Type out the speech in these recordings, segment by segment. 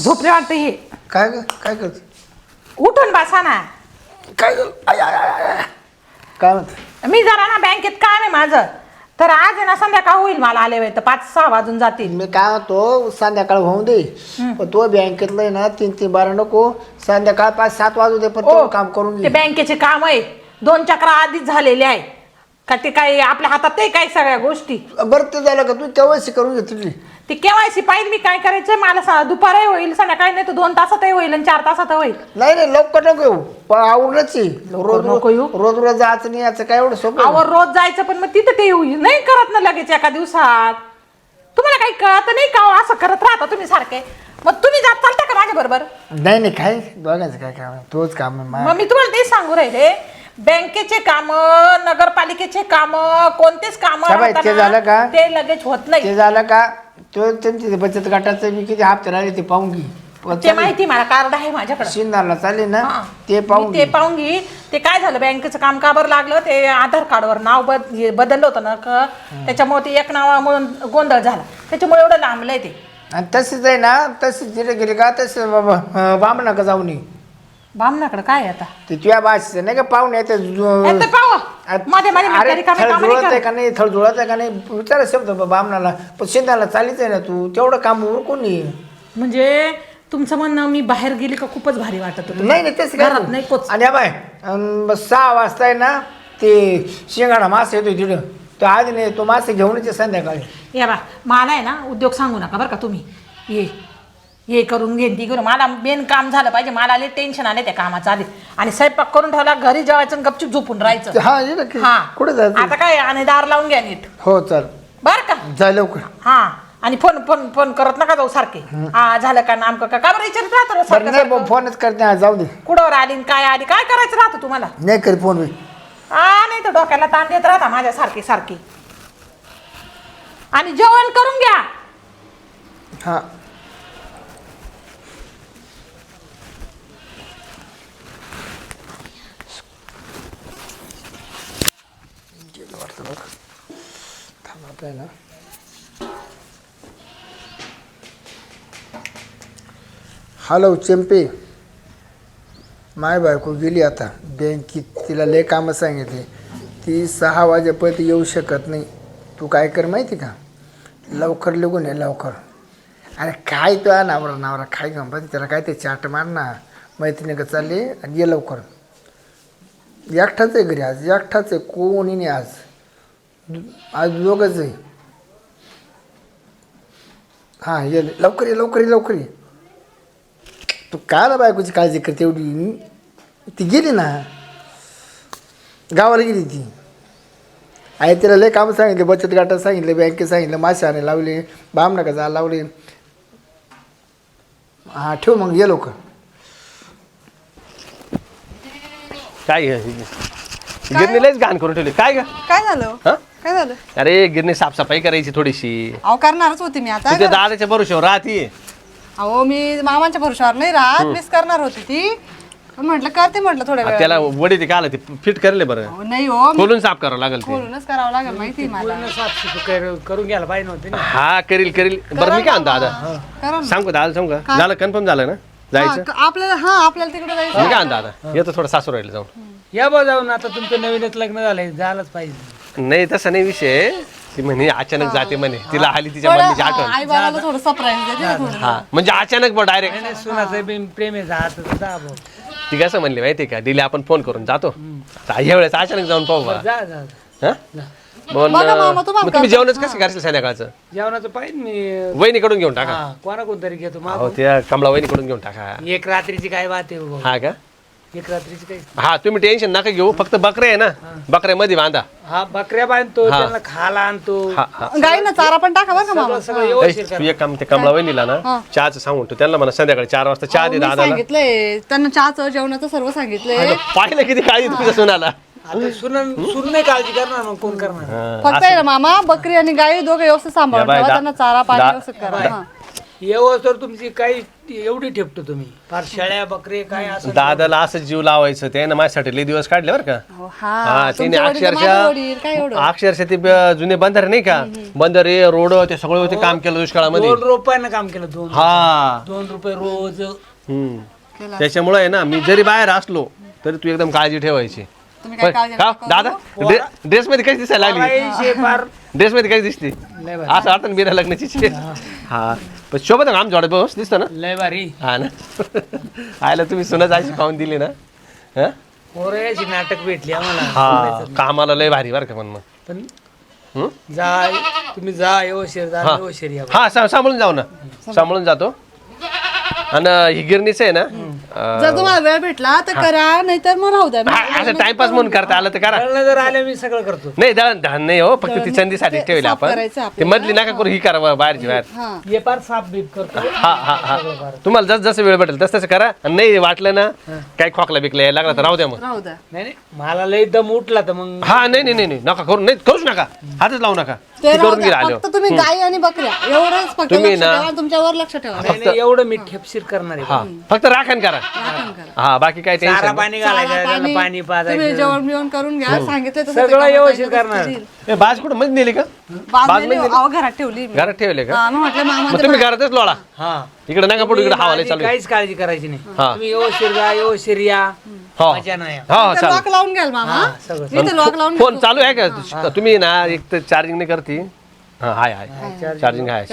झोपले वाटतं हे. काय काय करत उठून बसा ना. काय काय म्हणत मी जरा ना बँकेत काम आहे माझं, तर आज आहे ना संध्याकाळ होईल मला आले वेळ तर 5-6 वाजून जातील. मी काय म्हणतो संध्याकाळ होऊन दे पण तो बँकेतलं आहे ना 3-3-12 नको संध्याकाळ 5-7 वाजू दे पण तो काम करून ते घे. बँकेचे काम आहे 2 चक्र आधीच झालेले आहे का ते काय आपल्या हातात ते काय सगळ्या गोष्टी. बरं ते झालं का तू केवायसी करून घे तुझी. ते केवायसी पाहिजे. मी काय करायचंय मला दुपारही होईल संध्याकाळी नाही तर 2 तासातही होईल आणि 4 तासात होईल. नाही लवकर नको येऊ पण आवडलंच रोज नको येऊ. रोज जायचं नाही याचं काय एवढं सोपं आवर रोज जायचं पण मग तिथं ते होईल नाही करत ना लगेच एका दिवसात. तुम्हाला काही कळत नाही का असं करत राहता तुम्ही सारखे. मग तुम्ही जात चालता का माझ्या बरोबर. नाही काय बघायचं काय काम तोच काम आहे मग मी तुम्हाला तेच सांगू राहिले बँकेचे काम नगरपालिकेचे काम कोणतेच काम ते झालं का ते लगेच होत नाही. ते झालं का तो त्यांची बचत गटाचं मी किती हप्ते राहिले ते पाहून घे. ते माहिती मला कार्ड आहे माझ्याकडे शिंदाला चालेल ना हा. ते पाहून ते पाहून घे. ते काय झालं बँकेचं काम का बरं लागलं ते आधार कार्डवर नाव बदललं होतं ना त्याच्यामुळे ते एक नावामुळे गोंधळ झाला त्याच्यामुळे एवढं लांबलंय ते. आणि तसेच आहे ना तसेच तिथे गेले का तसे बामणा का जाऊ नये. बामणाकडे काय आहे आता ते तुझ्या भाषेचं नाही का पाहुणे मध्ये जुळत आहे का नाही थळ जुळत आहे का नाही विचारा शब्द बामणाला पण शिंदाला चालीच आहे ना तू तेवढं काम उरकून ये. म्हणजे तुमचं म्हणणं मी बाहेर गेली का खूपच भारी वाटत होतं. नाही तेच घरात नाही कोच. आणि बाय 6 वाजता आहे ना ते शिंगाडा मासे येतो तिथं तो आधी नाही तो मासे घेऊन येते संध्याकाळी. या बा मला आहे ना उद्योग सांगू नका बरं का तुम्ही ये करून घेईन ती करून मला मेन काम झालं पाहिजे. मला आले टेन्शन आले त्या कामाचं आधी आणि स्वयंपाक करून ठेवला घरी जेवायचं आणि गपचूप झोपून राहायचं. हा कुठे जायचं आता काय आणि दार लावून घ्या नीट. हो चल बर का जा लवकर. हा आणि फोन फोन फोन करत नका जाऊ सारखे. हा झालं का नाम का बरं विचारत राहतो नाही फोनच करते जाऊ दे. कुठवर आली काय आली काय करायचं राहतं तुम्हाला. नाही कर फोन नाही तर डोक्याला ताण देत राहता माझ्या सारखी सारखी. आणि जेवण करून घ्या. हा ना हॅलो चेंपे माय बायको गेली आता बँकेत तिला लय कामं सांगितली ती 6 वाजेपर्यंत येऊ शकत नाही. तू काय कर माहिती का लवकर लिहून ये लवकर. अरे काय तो नवरा काय गंमत त्याला काय ते चाट मार ना मैत्रिणी का चालले आणि ये लवकर. एकटाच आहे घरी आज एकटाच आहे कोणी नाही आज दोघंच आहे. हां ये लवकर ये. तू कायला बायकोची काळजी करते एवढी. ती गेली ना गावाला गेली ती. आहे तिला लय कामं सांगितले बचत गटात सांगितले बँकेत सांगितलं मासे आणे लावले बामणा का जा लावले. हां ठेव मग ये लवकर. काय गिरणी लयच घाण करून ठेवली काय ग काय झालं काय झालं. अरे गिरणी साफसफाई करायची थोडीशी. अहो करणारच होती मी आता. तुझ्या दादाच्या भरोश्यावर राहते. अहो मी मामांच्या भरोशावर नाही राहत मिस करणार होती ती म्हटलं करते म्हटलं थोड्या वेळ. त्याला वडी ती का आला ती फिट करले बरं नाही हो खोलून साफ करावं लागेल ते. बोलूनच करावं लागेल माहिती मला. करून घ्यायला पाहिजे नव्हते हा करील बरं मी काय म्हणतो दादा करा ना. सांगू दादा सांगू का झालं कन्फर्म झालं ना जायचं. आपल्याला तिकडे जायचं. मी काय म्हणतो दादा येतो थोडं सासू राहिलं जाऊन. या बा जाऊन आता तुमचं नवीनच लग्न झालंय झालंच पाहिजे. नाही तसं नाही विषय ती म्हणे अचानक जाते म्हणे तिला आली तिच्या मम्मीची आठवण. आई बाबाला थोडं सरप्राईज देते ना थोडं. हा म्हणजे अचानक बघ डायरेक्ट. सुनाचं प्रेम आहे जात जा भाऊ. ती कसं म्हणली माहितीये का दिले आपण फोन करून जातो ह्या वेळेस अचानक जाऊन पाहू बा. जा हा? बघा मामा, तुम्हाला मग तुम्ही जेवणच कसं करशील संध्याकाळचं. जेवणाचं पाहिजे मी वहिनीकडून घेऊन टाका. कोणा कोणतरी घेतो हो त्या कमला वहिनीकडून घेऊन टाका. एक रात्रीची काय बात आहे भाऊ. हा का एक रात्रीची काही. हा तुम्ही टेन्शन नका घेऊ फक्त बकरे आहे ना बकऱ्यामध्ये बांधा. हा बकऱ्या बांधतो त्यांना खायला आणतो हा हा गाईना चारा पण टाका बरं का मामा. सगळं व्यवस्थित तू एक काम ते कमला वहिनीला ना चहाचं सांगून ठेव त्यांना म्हणा संध्याकाळी 4 वाजता चहा दे मी दादाला. सांगितलंय त्यांना चहाचं जेवणाचं सर्व सांगितलंय. पाहिलं किती काळजी तुझ्या सुनाला. आता सुन नाही काळजी करणार मग कोण करणार. फक्त आहे ना मामा बकरी आणि गाई दोघे व्यवस्थित सांभाळून ठेवा त्यांना चारा पाणी व्यवस्थित करा. येवस तर तुमची काही एवढी ठेपतो तुम्ही फार शेळ्या बकरे काय असं दादाला असं जीव लावायचं ते ना माझ्यासाठी लई दिवस काढले बरं का हो, हा हा तिने तुमचे वडील, माझे वडील, काय एवढं अक्षरशः ते जुने बंधारे नाही का बंधारे रोड ते सगळं ते काम केलं दुष्काळामध्ये 2 रुपयानं काम केलं 2 हा 2 रुपये रोज त्याच्यामुळे आहे ना मी जरी बाहेर असलो तरी तू एकदम काळजी ठेवायची तुम्ही काय काळजी का नका करू. दादा ड्रेस मध्ये कशी दिसायला लागली फार ड्रेस मध्ये कशी दिसते लय भारी. असं वाटतं बिना लग्नाची हा पण शोभत आम जोड बस दिसतं ना लय भारी हा ना आयला तुम्ही सुनच अशी पाहून दिली ना हा? पोराची नाटक भेटली आम्हाला हा कामाला लय भारी बरं का पण मग पण हं? जा तुम्ही जा येवशीर जा हा. येवशीर या हा सांभाळून जाऊ ना सांभाळून जातो आणि ही गिरणीच आहे ना जर तुम्हाला वेळ भेटला तर करा नाहीतर मग राहू द्या हा, असं टाइमपास म्हणून करता आलं तर करा कळलं जर आलं मी सगळं करतो नाही दळण नाही हो फक्त ती संधीसाठी ठेवली साफ आपण करायचं ते आपल्याला. मधली नका करू ही करा बाहेरची बाहेर हा ये पार साफ बीप करतो हा हा हा तुम्हाला जस जसं वेळ भेटेल तसं तसं करा आणि नाही वाटलं ना काही खोकला बिकला यायला लागला तर राहू द्या मग राहू द्या नाही नाही मला लय दम उठला तर मग हा नाही नाही नाही नका करू नाही करूच नका हातच लावू नका ते ती राहू करून घे द्या आलो फक्त तुम्ही गाई आणि बकऱ्या एवढंच फक्त तुम्ही लक्ष ना- ठेवा तुमच्यावर लक्ष ठेवा नाही नाही एवढं मी ठेपशीर करणार आहे हा फक्त राखण करा हा बाकी काय चारा टेन्शन पाणी घालायचं त्याला पाणी तुम्ही पाजायचं जेवण बिवण करून घ्या सांगितलं तसं ते सगळं कामात व्यवस्थित आहे, करणार. देईल. नाही बाज कुठं मध्ये नेली का बाज नेली, अहो, घरात ठेवली मी. घरात ठेवले का हा, मग म्हटलं मामा मग तुम्ही घरातच लोळा हा इकडे नका पडू इकडे हवाला माझी चालू आहे. काहीच काळजी करायची नाही हा. तुम्ही व्यवस्थित जा व्यवस्थित या हो मजा नाही हो तर चालेल लॉक लावून घ्याल मामा सगळं मी तर लॉक लावून फोन चालू आहे का तुम्ही ना एक तर चार्जिंग नाही करते हा हाय हाय चार्जिंग आहे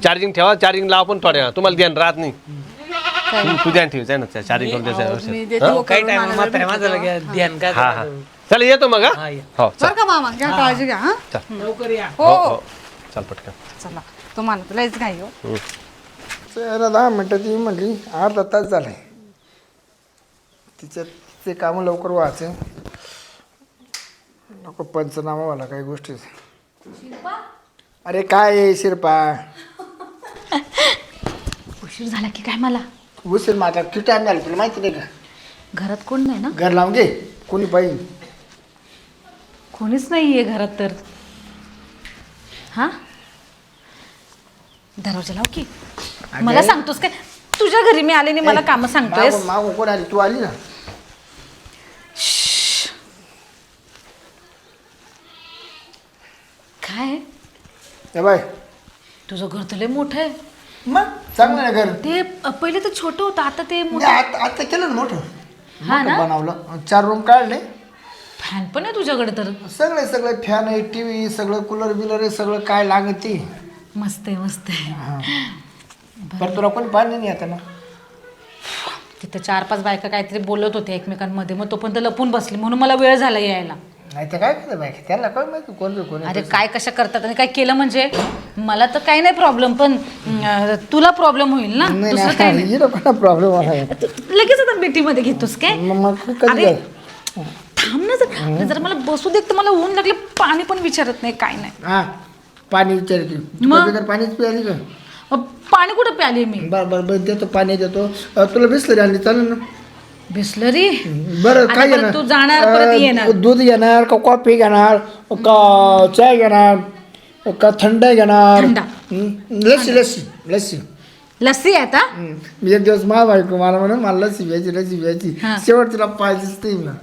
चार्जिंग ठेवा चार्जिंग लावा पण थोड्या तुम्हाला ध्यान राहत नाही तू ध्यान ठेवायचं ना चार्जिंग करून द्यायचं मी व्यवस्थित. देते वो काही करून टाइम मला म्हाताऱ्या भेटलं माणसाला तेव्हा. घ्या, ध्यान काय हा हा चल येतो मग हा, हा ये. हो चल बरं का मामा घ्या काळजी घ्या हा लवकर या हो हो हो हो चल पटकन चला तुम्हाला तर लयच घाई हो चला 10 मिनटं ती म्हणली अर्धा तास झालाय तिचं ते कामं लवकर व्हायचे नको पंचनामा मला काही गोष्टी अरे काय आहे शिरपा उशीर झाला की काय मला उशीर माझा किती टाईम झाला तुला माहिती नाही का घरात कोण नाही ना घर लावून घे कोणी पाहिजे कोणीच नाही आहे घरात तर हा दरवाजा लाव की मला सांगतोस काय तुझ्या घरी मी आले नाही मला काम सांगतोयस मागून कोण आली तू आली ना काय ए बाय तुझं घर तर लय मोठं आहे मग चांगलं ना घर ते पहिले तर छोटं होतं आता ते नाही, मोठं आता केलं ना मोठं हा मोठं ना? बनवलं 4 रूम काढले फॅन पण आहे तुझ्याकडे तर सगळे फॅन आहे टीव्ही सगळं कूलर बिलर आहे सगळं काय लागत ते मस्त आहे मस्त आहे पण तुला कोणी पाणी नाही आता ना तिथे 4-5 बायका काहीतरी बोलत होत्या एकमेकांमध्ये मग तो पण तर लपून बसली म्हणून मला वेळ झाला यायला नाही तर काय करतं बाय त्यांना काय माहिती कोण अरे काय कशा करतात आणि काय केलं म्हणजे मला तर काही नाही प्रॉब्लेम पण तुला प्रॉब्लेम होईल ना दुसरं काही नाही नाही कोणा प्रॉब्लेम आहे लगेच आता बेटीमध्ये घेतोस काय मग कधी अरे जाय थांब ना जर मला बसू दे तर मला ऊन लागले पाणी पण विचारत नाही काय नाही हा पाणी विचारते मग? तर पाणीच पियाली का पाणी कुठं प्याले मी बरं देतो पाणी देतो तुला बिसलरी आणली चालेल ना बिसलरी बरं आता काय परत घेणार तू जाणार, परत येणार. दूध घेणार का कॉफी घेणार का चाय घेणार का थंड घेणार थंडा. लस्सी लस्सी लस्सी लस्सी आहे आता मी एक दिवस मा बायको मला म्हणून मला लस्सी प्यायची हा. शेवट तुला पाहिजेच ते ना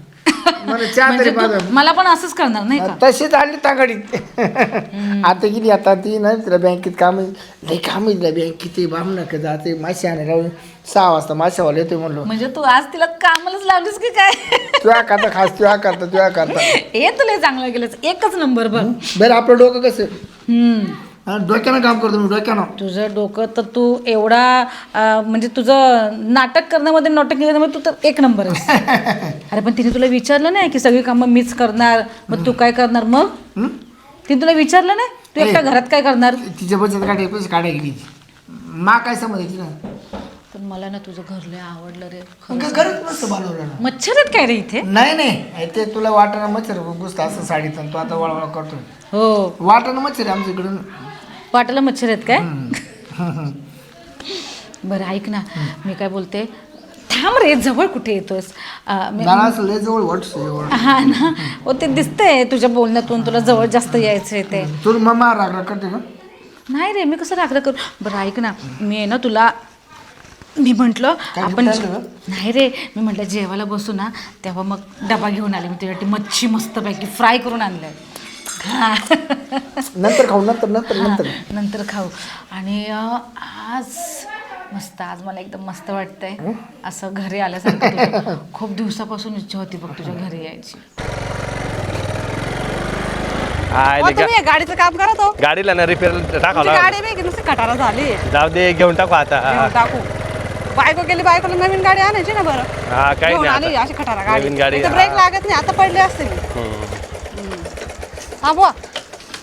मला चहा म्हणजे तरी तू पाहिजे मला पण असंच करणार नाही का तशीच आली तागडीत आता गेली आता ती नाही तिला बँकेत काम लई काम आहे तिला बँकेत ते बामणाकडे जाते मासे आणायला राहून 6 वाजता माशावाला येतोय म्हणलो म्हणजे तू आज तिला कामालाच लावलीस की काय तुझ्या करता खास तुझ्या करता हे तुला चांगलं केलंच एकच नंबर बघ बरं आपलं डोकं कसं हम्म. डोक्यानं काम करतो मी डोक्यानं तुझं डोकं तर तू एवढा म्हणजे तुझं नाटक करण्यामध्ये नॉटक करण्यामध्ये तू तर एक नंबर आहे अरे पण तिने तुला विचारलं नाही की सगळी कामं मीच करणार मग तू काय करणार मग तिने तुला विचारलं नाही तू एकटा घरात काय करणार तिच्या बचत काढाय पैसे काढायला गेली मा काय समज तिला पण मला ना तुझं घर लय आवडलं रे गरज नसतं बनवलं ना मच्छर आहेत काय रे इथे नाही ते तुला वाटाणा मच्छर गुस्त असं साडीत तू आता वळवळ करतो हो वाटाणा मच्छर आहे आमच्या इकडून वाटायला मच्छर आहेत काय बरं ऐक ना मी काय बोलते थांब रे जवळ कुठे येतोस मला असं लय जवळ वाटस हा ना हो ते दिसतंय तुझ्या बोलण्यातून तुला जवळ जास्त यायचंय ते तुला मम्मा राग करते का नाही रे, मी कसं राखलं करू. बरं ऐक ना, मी आहे ना तुला, मी म्हटलं आपण नाही रे, मी म्हटलं जेवायला बसू ना तेव्हा मग डबा घेऊन आले, मी तुझ्यासाठी मच्छी मस्तपैकी फ्राय करून आणलंय. हा नंतर खाऊ, नंतर नंतर नंतर नंतर खाऊ. आणि आज मस्त, आज मला एकदम मस्त वाटतंय असं घरी आल्यासारखं. खूप दिवसापासून इच्छा होती बघ तुझ्या घरी यायची. तुम्ही गाडीचं काम करा तो. गाडीला ना रिपेअर टाकावं लागेल. गाडी नाही की नुसती खटारा झाली. जाऊ दे, घेऊन टाकू आता. टाकू. बायको गेली, बायकोला नवीन गाडी आणायची ना. बरं हा काही घेऊन नाही आली आता. अशी खटारा गाडी. नवीन गाडी, ब्रेक लागत नाही, आता पडले असते मी. हा बुवा,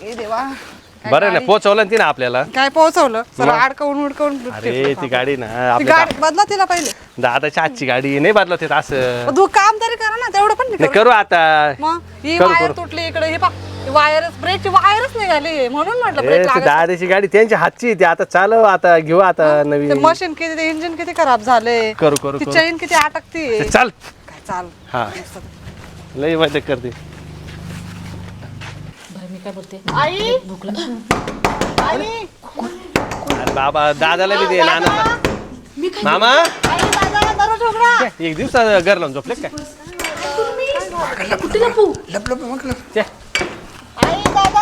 ए देवा, काय बरं ना, गाडी. पोहोचवलं ना तिने आपल्याला. काय पोहोचवलं सर, अडकवून उडकवून. अरे ती गाडी ना ती आपल्या गाडी बदला तिला पहिले. दादाची आजची गाडी नाही बदलत येत असं. तू काम तरी करा ना, तेवढं पण नाही नाही करू. करू आता. मग ही करू, वायर करू. तुटली इकडे, हे पा वायरच, ब्रेकची वायरच निघाली, म्हणून म्हटलं ए, ब्रेक ती लागत. दादाची गाडी त्यांच्या हातची ती, आता चालव, आता घेऊ आता ते नवीन. मशीन किती, ते इंजिन किती खराब झाले. करू, करू, ती करू. चैन किती अटकती. चल. काय चाल. हा लई मजा करते. बरं मी काय बोलते, आई, भूक लागली. आई, अरे बाबा, दादाला बी दे नाना. मामा आई, दादा, दरवाजा उघडा. एक दिवस घर लावून झोपले काय? लप लप म्हटलं. ते. आई, दादा.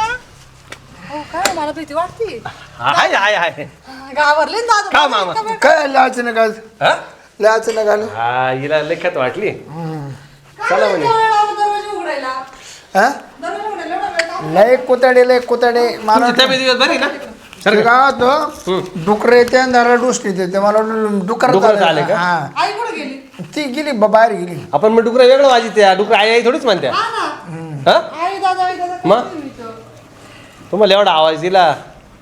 हो काय, मला भीती वाटते. हाय हाय हाय. घाबरले ना दादा. का मामा? काय लाच नका, हा? लाच नका. हा, हिला लेखत वाटली. चला म्हणे. दरवाजा उघडायला. हा दरवाजा उघडायला एवढा वेळ का? लय कोताडे मला तुमची तब्येत बिब्येत बरी ना? ते गावात डुकर येते दारा डुसणी येते, मला डुकर डुकरं आले का? हा, आई कुठे गेली? ती गेली बाहेर गेली. आपण मग डुकरं वेगळं वाजी त्या डुकर आई आई थोडीच म्हणत्या. हा ना. हा? आई, दादा, आई, दादा. मग? तुम्हाला एवढा आवाज दिला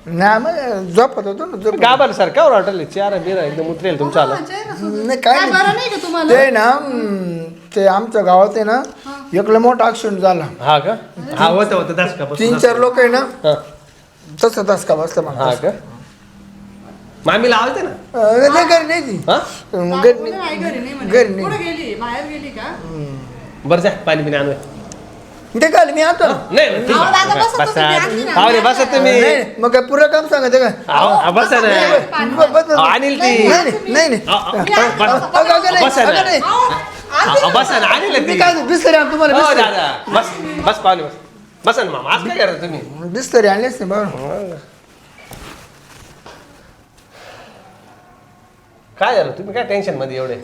नाही मग झोपत होतो ना, झोप गाबर सर का वाटले चेहरा बिरा एकदम उतरेल तुमचा आला. नाही काय काय बरं नाही का तुम्हाला? ते ना ते आमच्या गावात आहे ना एकलं मोठा ऍक्सिडेंट झाला. हा का? हा होतं होतं दसका 3-4 लोक आहे ना हा तसं दसका बसला मला. हा का? मामीला आवडते ना? नाही घरी नाही ती हा घरी आई घरी नाही म्हणे. घरी नाही. कुठे गेली? बाहेर गेली का? बरं जा पाणी पिणे आणूय. ते काय मी आता नाही नाही, अहो, दादा, बसा बसा. तुम्ही, आणली ना. पाहुणे बसा तुम्ही. नाही मग काय पुरं काम सांगते का? अहो, बसा ना. अहो, आणील ती. नाही बसा ना. अहो, बसा ना आणील ती. मी काय बिस्तरी आण तुम्हाला हो बिस्तरी. दादा बस बस पाहुणे बस. बसा ना मामा. आज काय करा तुम्ही? बिस्तरी आणलीच नाही बरं. काय झालं तुम्ही काय टेन्शन मध्ये एवढे?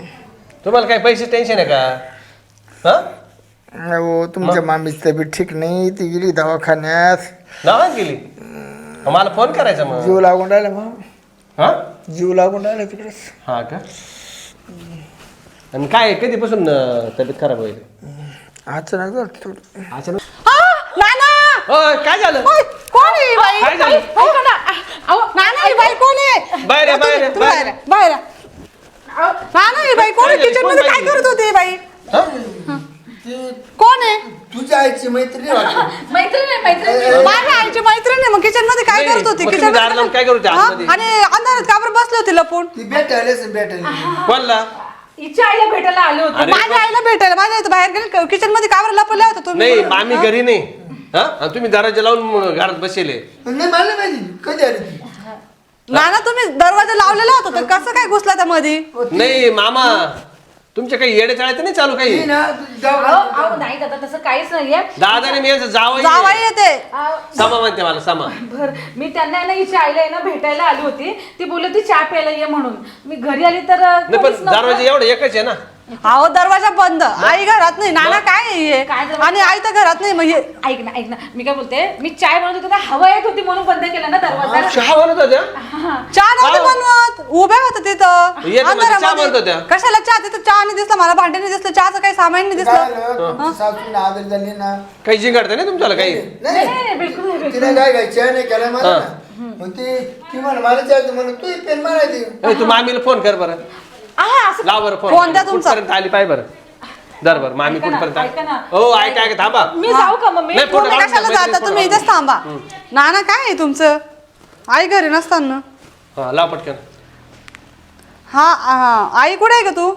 तुम्हाला काय पैसे टेन्शन आहे का? हा हो तुमच्या मामीची तब्येत ठीक नाही, ती गेली दवाखान्यात. नावात गेली? मला फोन करायचा मग. जीव लागून राहिला मग, हा जीव लागून राहिला तिकडेच. हा का? आणि काय कधीपासून तब्येत खराब होईल? अचानक झालं थोडं. अचानक. नाना! काय झालं? ओय, कोण आहे बाई? काय झालं? ऐका ना. अहो, नाना, ही बाई कोण आहे? बाहेर आहे, तुम्ही- बाहेर आहे, तुम्ही बाहेर बाहेर आहे, बाहेर आहे. नाना, ही बाई कोण आहे? काय झालं? किचन मध्ये कोण काय बाई? करत होती ही बाई? हा? कोण आहे? तुझ्या आईची मैत्रिणी वाटते. मैत्रीण माझ्या आईची मैत्रीण आहे. मग किचन मध्ये काय नाही, करत होती? मग किचन तुम्ही दार लावून काय करत होते आतमध्ये? आणि अंधारात का बरं बसले होते लपून? ती भेटायलाच भेटायला. कोणला? हिच्या आईला भेटायला आले होते. अरे माझ्या आईला भेटायला माझ्या इथं बाहेर गेले, किचन मध्ये का बरं लपवले होते तुम्ही? नाही मामी घरी नाही. हा आणि तुम्ही दरवाजा लावून घरात बसले. नाही मला माहिती कधी आली ती. नाना, तुम्ही दरवाजा लावलेला होता तर कसं काय घुसला त्या मध्ये? नाही मामा तुमच्या काही येडे चाळायचं नाही चालू काही. ती ना तुझी जाऊ अहो नाही दादा तसं काहीच नाहीये. दादाने मी याचं जावाई जावं येते. समा म्हणते मला समा. बर मी त्यांना आहे ना हिच्या आईला आहे ना भेटायला आली होती. ती बोलली होती चहा प्यायला ये म्हणून. मी घरी आली तर नाही कोणीच पण नव्हतं. दरवाजा एवढं एकच आहे ना. अहो, दरवाजा बंद, आई घरात नाही. नाना काय आहे हे? काय दरवाजा? आणि आई तर घरात नाही. मग हे ऐक ना मी काय बोलते, मी चाय बनवत होते, हवा येत होती म्हणून बंद केला ना दरवाजा. चहा बनवत होत्या? चहा नव्हते बनवत, उभ्या होत्या तिथं येतं म्हणजे चहा अंधारामध्ये. बनवत होत्या? कशाला चहा? तिथं चहा नाही दिसला मला, भांडे नाही दिसलं, चहाचं काही सामान नाही काय दिसलं. झालं? तुमची सासूने आदर झाली ना. काही जिंगाडतं नाही तुमच्याला काही? नाही, नाही, बिलकुल नाही, बिलकुल. तिने काय काय चहा नाही केला मला ना. मग ती म्हणा मला चहा म्हणून तू पेन मारायची. ए, तू मामीला फोन कर बरं. हा, असं लाव बरं फोन द्या तुमचा. कुठपर्यंत आली पाय बरं. दर बरं मामी ऐका ना, कुठपर्यंत ऐका ना. आली? हो ऐका थांबा. मी जाऊ का मम्मी? नाही, फोटो तुम्ही काढून कशाला घ्या, जाता? मैत्रिणी तुम्ही फोटो इथेच थांबा. नाना काय आहे तुमचं? आई घरी नसताना. हा लाव पटकन. हा, आई कुठे आहे का तू?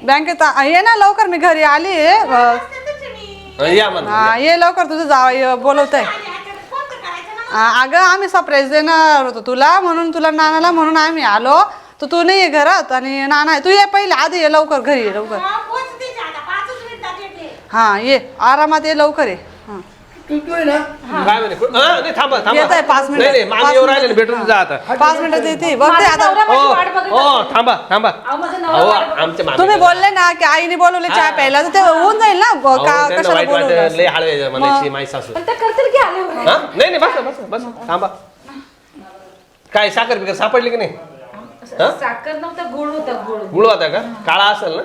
बँकेत ये ना लवकर, मी घरी आली. या म्हणा. हा, ये लवकर, तुझं जावई बोलवत आहे. अगं आम्ही सरप्राईज देणार होतो तुला, म्हणून तुला नानाला म्हणून आम्ही आलो. तर तू नाही आहे घरात आणि नाना आहे. तू ये पहिले, आधी ये लवकर, घरी ये लवकर. हा ये आरामात ये, लवकर ये. हा. तू आहे ना काय म्हणे नाही थांबा थांबा येत आहे, 5 मिनिटं. नाही नाही मामी येऊन राहिले ना, भेटून जा आता 5 मिनिटात येते बघते माझा आता. नवरा माझी वाट बघत हो असतो. थांबा थांबा अहो, माझा नवरा अहो वाट बघत आमच्या तुम्ही मामी बोलले ना की आईने बोलवले चहा प्यायला, तर ते होऊन जाईल ना. कशाला वाईट वाटत बोलवलं? लय हळवे म्हणायची माझी सासू. पण त्या करतील की आले हा नाही नाही बस बस बस थांबा. काय साखर बिकर सापडली की नाही? साखर नव्हता, गोड होता. गोड गुळ होता का? काळा असेल ना?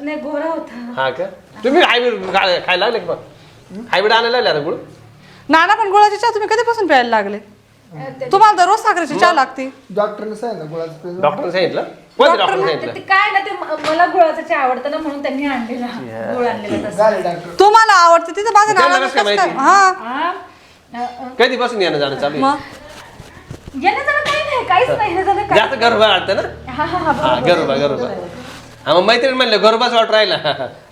नाही, गोरा होता. हा का? तुम्ही हायब्रिड खायला लागले का? हायब्रिड आणायला लागले आता गुळ? नाना पण गुळाची चहा तुम्ही कधीपासून प्यायला लागले? तुम्हाला दररोज साखरेची चहा लागते. डॉक्टरने सांगितलं गुळाचं डॉक्टरने सांगितलं? कोणत्या डॉक्टरने ते सांगितलं? काय ना ते मला गुळाचं चहा आवडतं ना, म्हणून त्यांनी आणलेला गुळ आणलेला तसा. झाले डॉक्टर. तुम्हाला आवडते तिथे बघा त्यांना नाना कसं काय कसं काय. माहिती? हा कधीपासून येणं जाणं चालू आहे? मग येणं जाणं काही नाही, काहीच नाही. येणं जाणं जास्त गर्भ वाटतं ना? हा हा हा हा गरोबा गरोबा. हा मग मैत्रीण म्हणलं गरोबाच वाट राहिला.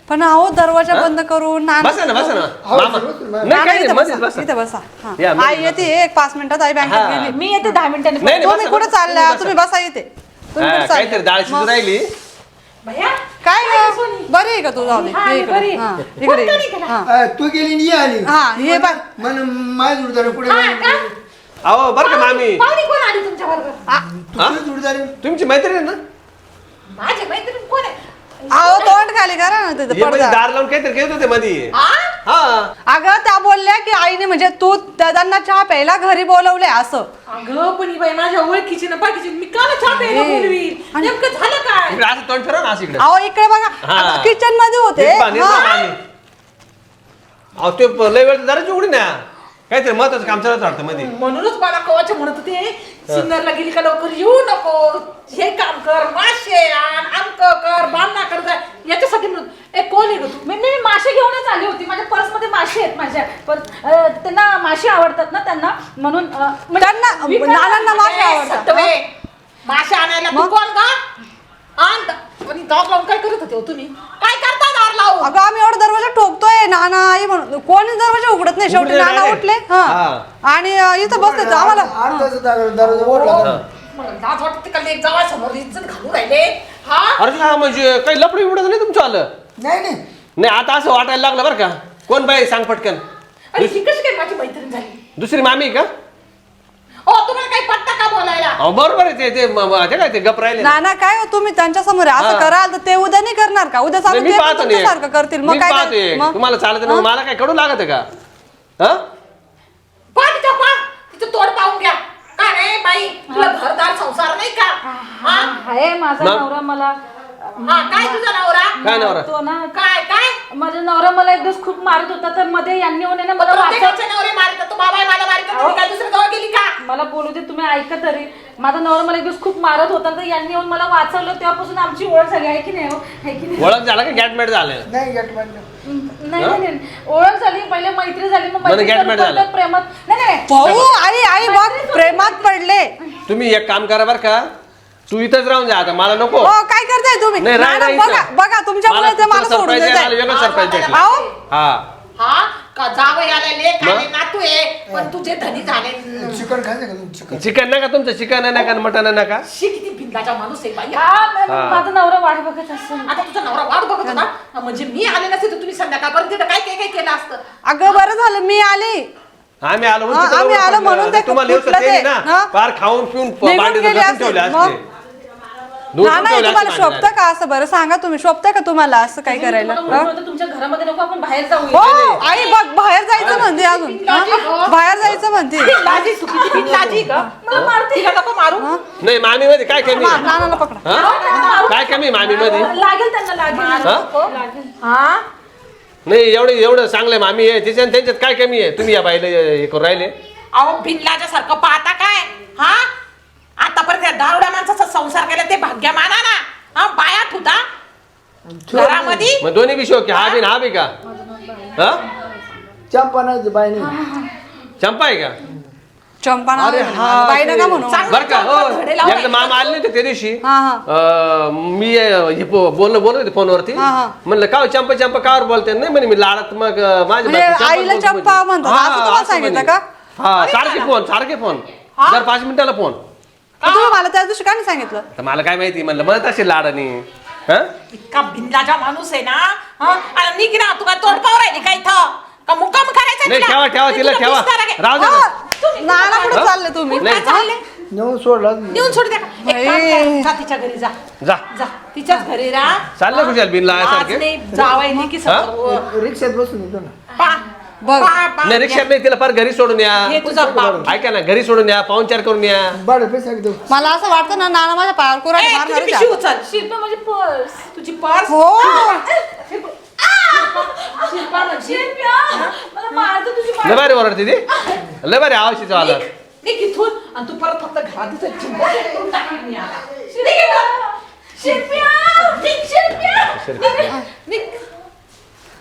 पण अहो दरवाजा बंद करून नाना बसा ना बसा ना मामा नाही नाना काही इथे नाही मध्येच बसा, बसा. इथे बसा. हा. या, मध्ये आई येते एक 5 मिनिटात, आई बँकेत हा. गेली. मी येते 10 मिनिटांनी. नाही नाही तुम्ही बसा, कुठे बसा. चालल्या? तुम्ही तुम्ही बसा. बसा इथे. तुम्ही हा, कुठे काहीतरी चालल्या? डाळ शिजून राहिली. भैया काय ग? बरी आहे का तू? जाऊ दे हा, ये मी बरी इकडे. आहे. हा, फोन इकडे का ये. नाही केला? हा. तू गेली आणि ये आली हा, ये बाय. म्हणून माझी जोडदार कुठे हा, गेली? का? अहो बरं का मामी पाहुणी कोण आली तुमच्या बरोबर? तुझी जोडदार तुमची मैत्रीण आहे ना? माझी मैत्रीण कोण आहे? अहो तोंड खाली करा ना तिथे हे मध्ये पडदा. दार लावून काहीतरी घेत होते मध्ये. हा? हा अगं त्या बोलल्या की आईने म्हणजे तू दादांना चहा प्यायला घरी बोलवले असं. अगं पण ही बाई माझ्या ओळखीची ना बाकीची, मी काल चहा प्यायला बोलवी. नेमकं झालं काय? इकडे असं तोंड फिरव ना असं इकडे. अहो इकडे हा. बघा, किचन मध्ये होते. निर्मा, निर्मा हा. मामी. अहो ते लय वेळ जरा उघडी ना, काहीतरी महत्वाचं काम चालत वाटतं मध्ये. म्हणूनच मला कवाचे म्हणत होते सिन्नरला गेली का लवकर येऊ नको, हे काम कर, मासे आण, अंक कर, बांधणा कर, जा. याच्यासाठी म्हणून ए कोण आहे ग तू? मी मासे घेऊनच आली होती. माझ्या पर्स मध्ये मासे आहेत माझ्या. पण त्यांना मासे आवडतात ना त्यांना, म्हणून म्हणजे त्यांना नानांना मासे आवडतात. सत्तवे, मासे आणायला तू कोण का? आण आणि दार लावून काय करत होते हो तुम्ही? काय करता दार लावून? अगं आम्ही एवढा दरवाजा ठोकतोय नाना आई म्हणून, कोणी दरवाजा उघडत नाही. शेवटी उघडले नाना direct. उठले. हा. हा. आणि इथं बसले तर आम्हाला दरवाजा ओढला का? मला लाज वाटते का लेक जावा समोर इज्जत घालून राहिले. हा अरे हा म्हणजे काही लपडी उडत नाही तुमचं आलं? नाही नाही नाही आता असं वाटायला लागलं बरं का. कोण बाई सांग पटकन. आणि ही कशी काय माझी मैत्रीण झाली? दुसरी मामी का? हो तुम्हाला काही पत्ता का बोलायला? अहो बरोबर आहे ते ते काय ते गप राहिले. नाना काय हो तुम्ही त्यांच्या समोर असं हा. कराल तर ते उद्या नाही करणार का? उद्या नाही, चालून मी ते पाहतो नाही सारखं करतील. मग मी काय पाहतोय. मग? तुम्हाला चालत नाही मला काय कडू लागत का? हा पा तिचं तोड पाहून घ्या. काय रे बाई तुला घरदार संसार नाही का? हा? आहे माझा मग? नवरा मला. हा काय तुझा नवरा? काय नवरा? तो ना काय काय? माझा नवरा मला एक दिवस खूप मारत होता, तर मध्ये यांनी येऊन आहे ना मला वाचव. प्रत्येकाचे नवरे मारतात. तू बाबा मला मारतात. तुम्ही काय दुसऱ्या जवळ गेली का? मला बोलू दे, तुम्ही ऐका तरी. माझा नवरा मला एक दिवस खूप मारत होता, तर यांनी येऊन मला वाचवलं. तेव्हापासून आमची ओळख झाली आहे की नाही हो? आहे की नाही? ओळख झाला का गॅटमॅट झालं? नाही गेट मांडलं नाही नाही नाही. ओळख झाली, पहिले मैत्री झाली, मग मैत्री get mad करून झालं. परत प्रेमात. नाही नाही भाऊ आई आई बघ प्रेमात पडले. तुम्ही एक काम करा बरं का, तू इथंच राहून जा आता, मला नको. हो काय करताय तुम्ही? नाही, राह नाना, नाही बघा इथं. बघा तुमच्यामुळे ते मला सोडून surprise देत आहे, मला वेगळं सरप्राईज भेटलं. अहो हा हा का जावई आले लेक मग? आले नातू आहे पण तुझे धनी झाले. चिकन खायचं का तुम्ही चिकन चिकन नका तुमचं, चिकन नका मटन नका. शी किती भिंगाचा माणूस आहे बाई. हा, माझा नवरा वाट बघत असतो. आता तुझा नवरा वाट बघत होता. म्हणजे मी आले नसते तर तुम्ही संध्याकाळपर्यंत तिथं काय काय काय केलं असतं? अगं बरं झालं मी आली. आम्ही आलो हा, आम्ही आलो म्हणून ते तुम्हाला येऊ कुठलं शकते ते, ना हा? फार खाऊन पिऊन निघून भांडी गेले घासून असते. ठेवले मग? असते. धुवून नाना ठेवले तुम्हाला असते शोभतं का असं? बरं सांगा तुम्ही, शोभतं का तुम्हाला असं काय करायला? मला म्हणत होतं, तुमच्या घरामध्ये नको, आपण बाहेर हो जाऊया. आई बघ बाहेर जायचं म्हणते अजून. हा? बाहेर जायचं म्हणते. लाजी सुखी ती लाजी का? मला मारते. तिला नको मारू. नाही मामी मध्ये काय कमी आहे? नानाला पकडा. हा? काय कमी मामी मध्ये? लागेल त्यांना, लागेल. हा? लागेल. हा नाही एवढं चांगलं मामी आहे त्याच्यात, त्यांच्यात काय कमी आहे? तुम्ही या बाईला हे करून राहिले. अहो भिल्लाच्या सारखं पाहता काय? हा आतापर्यंत त्या दारुड्या माणसाचा संसार केला ते भाग्य माना ना. हा बाया ठुता घरामध्ये. मग दोन्ही बी शोक हा बी ना हा बी का? हा चंपा नाही बाई नाही चंपा आहे का? चंपा अरे हा, बाई नका म्हणू. बर का? हो एकदा मामा आले नव्हते त्या दिवशी. हा हा मी हे बोलत होते फोनवरती. हा, हा. म्हणलं का चंपा चंपा कावर बोलते? नाही म्हणे मी लाडत मग माझ्या म्हणजे बायको आईला बोलते चंपा म्हणे. म्हणतात हा, असं तुम्हाला असं सांगितलं म्हणे. का? हा सारखे फोन दर 5 मिनिटाला फोन. तुम्ही मला त्या दिवशी का नाही सांगितलं? तर मला काय माहिती म्हणलं म्हणत असेल लाडानी. हा इतका बिंदाचा माणूस आहे ना. आणि निघ ना, तू काय तोंड पाव राहिली काय इथं का मुक्काम करायचा नाही, तिला? ठेवा ते तिला तुला ठेवा. बिस्तारा घे. राहू द्या ना. नाना कुठे चालले तुम्ही? नाही. काय चालले? नेऊन सोडला नेऊन सोड द्या. एक काम कर, जा तिच्या घरी जा. जा जा तिच्याच घरी राहा. चालले कुशाल बिनला आज सारखे. नाही जावायली की सगळं रिक्षात बसून येतो ना. बघ. नाही रिक्षात नाही, तिला फार घरी सोडून या. हे तुझा बाप. ऐका ना, घरी सोडून या, पाहुणचार करून या. भाडे पैसे देऊ. मला असं वाटतं ना नाना माझ्या पायावर कुऱ्हाडी ए, मारणार तुझी आहे पिशवी आता. उचल. शिल्पा माझी पर्स. तुझी पर्स. हो. शिल्पा म्हणजे लय भारी ओरडते ती, लय भारी आवाज आला. निघ इथून आणि तू परत फक्त घरात तिचं चिंता करून टाकीन मी आता. निघ इथून. शिल्प्या, निघ शिल्प्या. निघ.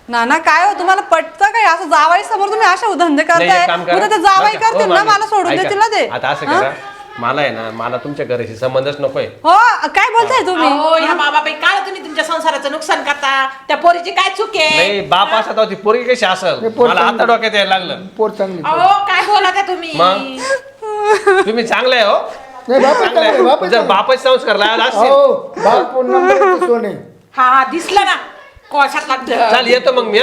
नाना काय हो तुम्हाला पटतं काय असं जावाई समोर तुम्ही अशा धंदे नाही, करताय? एक काम करा. उद्या ते जावाई बरं का? करतील हो, ना मामी. मला सोडून ऐका. देतील ना ते. आता असं करा, मला आहे ना, मला तुमच्या घराशी संबंधच नकोय. हो काय बोलताय तुम्ही? अहो, या बाबाबाई काय तुम्ही तुमच्या संसाराचं नुकसान करता? त्या पोरीची काय चूक आहे? नाही बाप असा तर ती पोरगी कशी असेल, नाही, पोर मला आता चांगली. डोक्यात यायला लागलं. पोर चांगली. अहो काय बोला त्या तुम्ही? मग? तुम्ही चांगले आहे हो, नाही बाप चांगले आहे. बाप पण जर बापच संस्कार लागला असतील. हो बाप पूर्ण नंबरचं सोने. हा दिसलं ना कोशातला चाल येतो मग मी.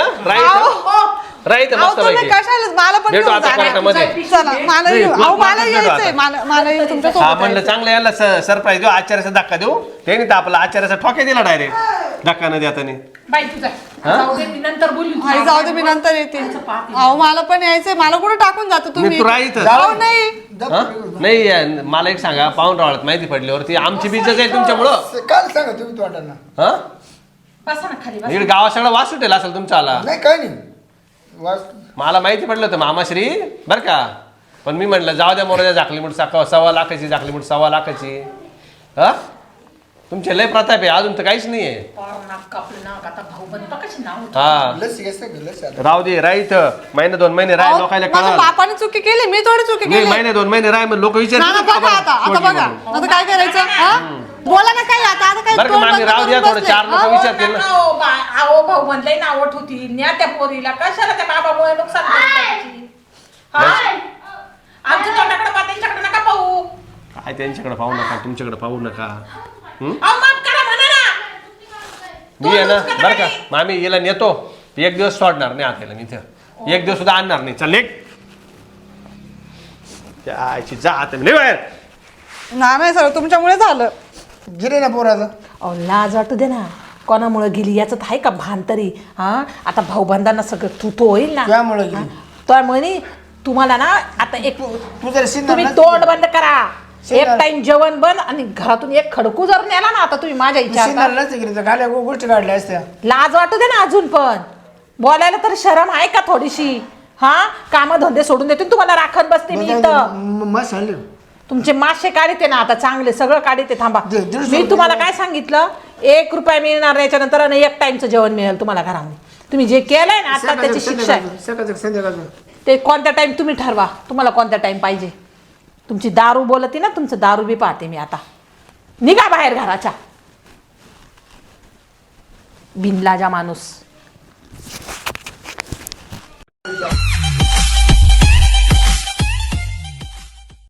राईट अहो मस्त तुम्ही पैकी. कशाला मला पण भेटू घेऊन आता जा ना. कोर्टामध्ये. चला मला नाही, अहो मला भेटू यायचंय आता. मला तुमच्या हा सोबत म्हणलं यायचंय. चांगलं याला सरप्राईज देऊ, आचार्याचा धक्का देऊ. त्यांनी तर आपला आचार्याचा ठोके दिला डायरेक्ट धक्का न देताना. बाई तुझा जाऊ दे मी नंतर बोलू. आई जाऊ दे मी नंतर येते. अहो मला पण यायचंय. मला कुठे टाकून जातो तुम्ही? नाही, तू राहील अहो नाही. नाही मला एक सांगा, पाहून रावळत माहिती पडल्यावरती आमची बिजनेस आहे तुमच्यामुळं. काल सांगा तुम्ही तोंडांना. हा बसा ना खाली बसा. इकडे गावा सगळं वास सुटेल असेल तुमचा आला. नाही काय नाही मला माहिती पडलं होतं मामाश्री बर का, पण मी म्हटलं जाऊ द्या मोरद्या झाकली मुठ 1.25 लाखाची झाकली मुठ 1.25 लाखाची. हा तुमचे लय प्रताप आहे, अजून तर काहीच नाहीये. नाक कापलं नाक आता भाऊ बनतो कशी नाव हा लस घेस लस आता. राहू दे राह इथं. महिने 2 महिने राह, अहो, लोकायला माझ्या कळलं. बापाने चुकी केली मी थोडी चुकी नाही केली. महिने 2 महिने राह, मग लोक नाना बघा आता बघा आता काय करायचं? हा बोला ना काय आता काय बरं का तोंड मामी, बंद राहू द्या करून थोडं, बसले. 4 लोक हा? विचारतील ना. अहो भाऊ म्हणलंय नावट होती न्या त्या पोरीला कशाला त्या बाबामुळे नुकसान करायची? हाय. आमच्या तोंडाकडे पहा त्यांच्याकडे नका पाहू. काय त्यांच्याकडे पाहू नका, तुमच्याकडे पाहू नका. अहो माफ करा म्हणा ना. मी आहे ना तोंड बरं का उचका मामी, हिला नेतो 1 दिवस सोडणार नाही आता मी इथं. 1 दिवस सुद्धा आणणार नाही. चल एक त्याची जा आता मी नाही बाहेर. नाही सगळं तुमच्यामुळे झालं. गिरे ना पोराचं. अहो लाज वाटू दे ना. कोणामुळे गेली याचं तर आहे का भान तरी? हा आता भाऊबंधांना सगळं तू होईल ना. त्यामुळे गेली. तर म्हणे तुम्हाला ना आता एक तू जर शिंदे तुम्ही तोंड बंद करा. एक टाइम जेवण बंद आणि घरातून एक खडकू जर नेला ना आता तुम्ही माझ्या शिंदाला इच्छा नसते गेली तर गाड्या गोष्टी काढल्या असत्या. लाज वाटू दे ना अजून पण. बोलायला तर शरम आहे का थोडीशी? हा काम धंदे सोडून देते तुम्हाला राखत बसते मी इथं. मस्त आणले. तुमचे मासे काढते ना आता चांगले सगळं काढते. थांबा दीडशे मी तुम्हाला काय सांगितलं, 1 रुपया मिळणार नाही याच्यानंतर आणि 1 टाइमचं जेवण मिळेल तुम्हाला घरामध्ये. तुम्ही जे केलंय ना आता त्याची शिक्षा आहे. सकाळचं संध्याकाळचं. ते कोणत्या टाइम तुम्ही ठरवा, तुम्हाला कोणत्या टाइम पाहिजे. तुमची दारू बोलती ना, तुमचं दारू बी पाहते मी आता. निघा बाहेर घराच्या. बिनलाजा माणूस.